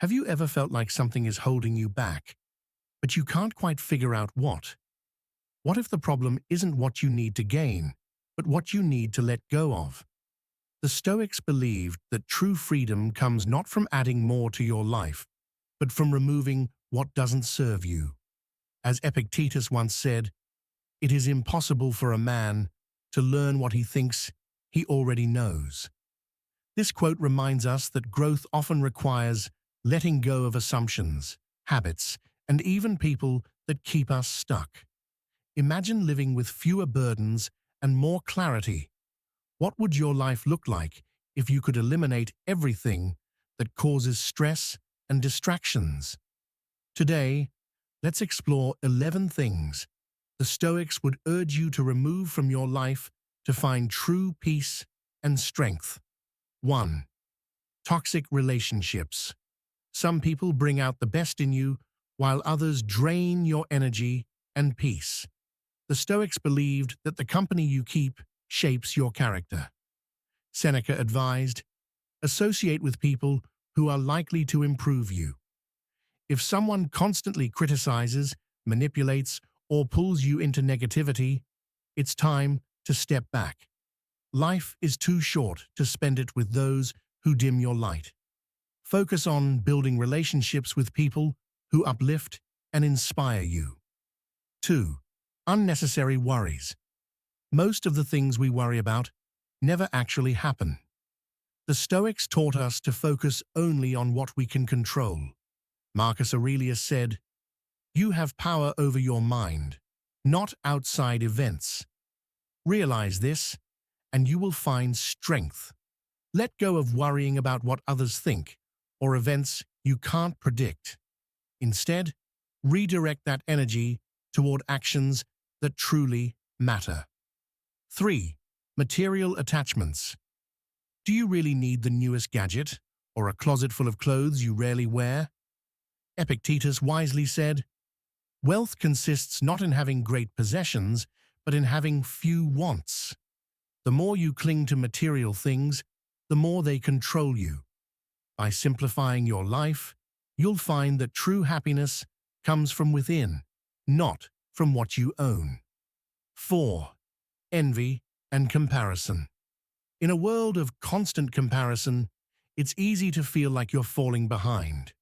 Have you ever felt like something is holding you back, but you can't quite figure out what? What if the problem isn't what you need to gain, but what you need to let go of? The Stoics believed that true freedom comes not from adding more to your life, but from removing what doesn't serve you. As Epictetus once said, it is impossible for a man to learn what he thinks he already knows. This quote reminds us that growth often requires letting go of assumptions, habits, and even people that keep us stuck. Imagine living with fewer burdens and more clarity. What would your life look like if you could eliminate everything that causes stress and distractions? Today, let's explore 11 things the Stoics would urge you to remove from your life to find true peace and strength. 1. Toxic relationships. Some people bring out the best in you, while others drain your energy and peace. The Stoics believed that the company you keep shapes your character. Seneca advised, associate with people who are likely to improve you. If someone constantly criticizes, manipulates, or pulls you into negativity, it's time to step back. Life is too short to spend it with those who dim your light. Focus on building relationships with people who uplift and inspire you. 2. Unnecessary worries. Most of the things we worry about never actually happen. The Stoics taught us to focus only on what we can control. Marcus Aurelius said, "You have power over your mind, not outside events. Realize this, and you will find strength. Let go of worrying about what others think or events you can't predict. Instead, redirect that energy toward actions that truly matter." 3. Material attachments. Do you really need the newest gadget or a closet full of clothes you rarely wear? Epictetus wisely said, wealth consists not in having great possessions, but in having few wants. The more you cling to material things, the more they control you. By simplifying your life, you'll find that true happiness comes from within, not from what you own. 4. Envy and comparison. In a world of constant comparison, it's easy to feel like you're falling behind.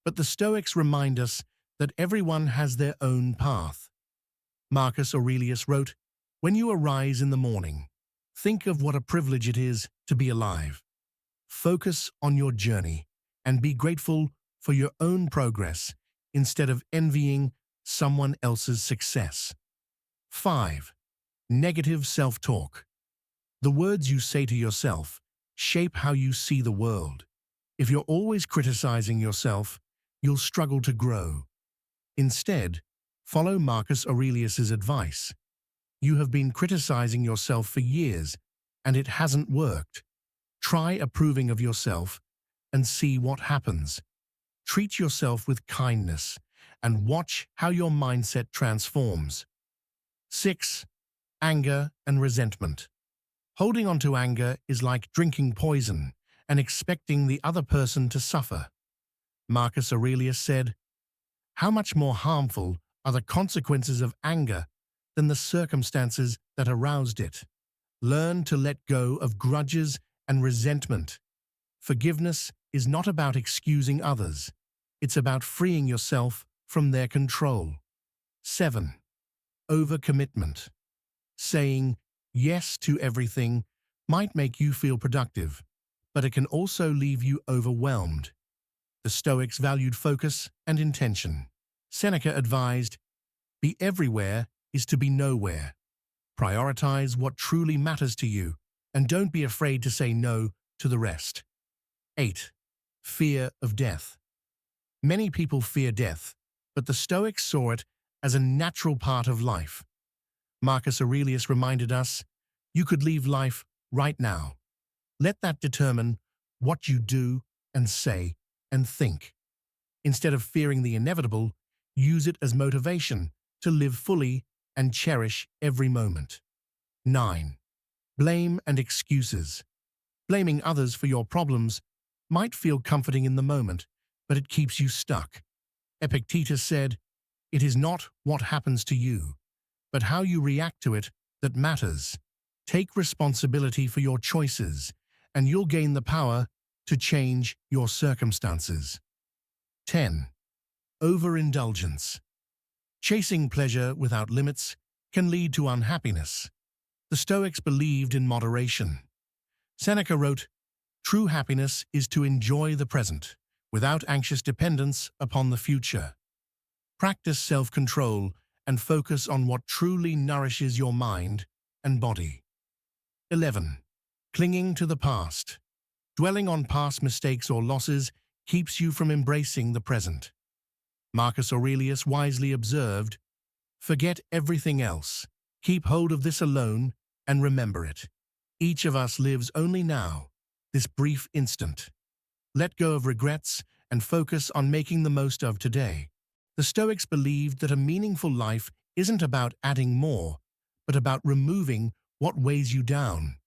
But the Stoics remind us that everyone has their own path. Marcus Aurelius wrote, when you arise in the morning, think of what a privilege it is to be alive. Focus on your journey and be grateful for your own progress instead of envying someone else's success. 5. Negative self-talk. The words you say to yourself shape how you see the world. If you're always criticizing yourself, you'll struggle to grow. Instead, follow Marcus Aurelius's advice. You have been criticizing yourself for years, and it hasn't worked. Try approving of yourself and see what happens. Treat yourself with kindness and watch how your mindset transforms. 6. Anger and resentment. Holding on to anger is like drinking poison and expecting the other person to suffer. Marcus Aurelius said, how much more harmful are the consequences of anger than the circumstances that aroused it? Learn to let go of grudges and resentment. Forgiveness is not about excusing others. It's about freeing yourself from their control. 7. Overcommitment. Saying yes to everything might make you feel productive, but it can also leave you overwhelmed. The Stoics valued focus and intention. Seneca advised, be everywhere is to be nowhere. Prioritize what truly matters to you, and don't be afraid to say no to the rest. 8. Fear of death. Many people fear death, but the Stoics saw it as a natural part of life. Marcus Aurelius reminded us, you could leave life right now. Let that determine what you do and say and think. Instead of fearing the inevitable, use it as motivation to live fully and cherish every moment. 9. Blame and excuses. Blaming others for your problems might feel comforting in the moment, but it keeps you stuck. Epictetus said, "It is not what happens to you, but how you react to it that matters. Take responsibility for your choices, and you'll gain the power to change your circumstances." 10. Overindulgence. Chasing pleasure without limits can lead to unhappiness. The Stoics believed in moderation. Seneca wrote, "True happiness is to enjoy the present, without anxious dependence upon the future." Practice self-control and focus on what truly nourishes your mind and body. 11. Clinging to the past. Dwelling on past mistakes or losses keeps you from embracing the present. Marcus Aurelius wisely observed, "Forget everything else. Keep hold of this alone and remember it. Each of us lives only now, this brief instant. Let go of regrets and focus on making the most of today." The Stoics believed that a meaningful life isn't about adding more, but about removing what weighs you down.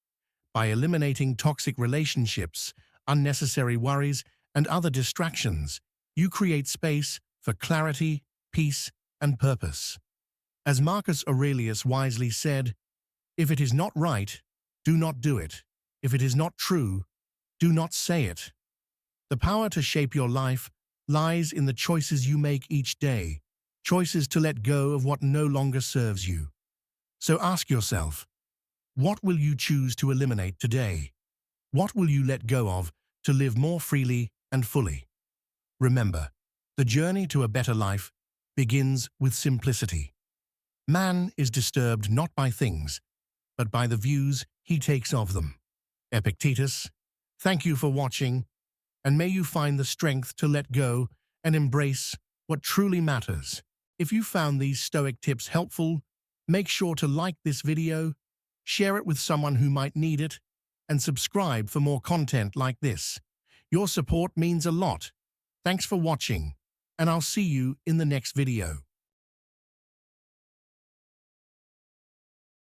By eliminating toxic relationships, unnecessary worries, and other distractions, you create space for clarity, peace, and purpose. As Marcus Aurelius wisely said, "If it is not right, do not do it. If it is not true, do not say it." The power to shape your life lies in the choices you make each day, choices to let go of what no longer serves you. So ask yourself, what will you choose to eliminate today? What will you let go of to live more freely and fully? Remember, the journey to a better life begins with simplicity. Man is disturbed not by things, but by the views he takes of them. Epictetus, thank you for watching, and may you find the strength to let go and embrace what truly matters. If you found these Stoic tips helpful, make sure to like this video, share it with someone who might need it, and subscribe for more content like this. Your support means a lot. Thanks for watching, and I'll see you in the next video.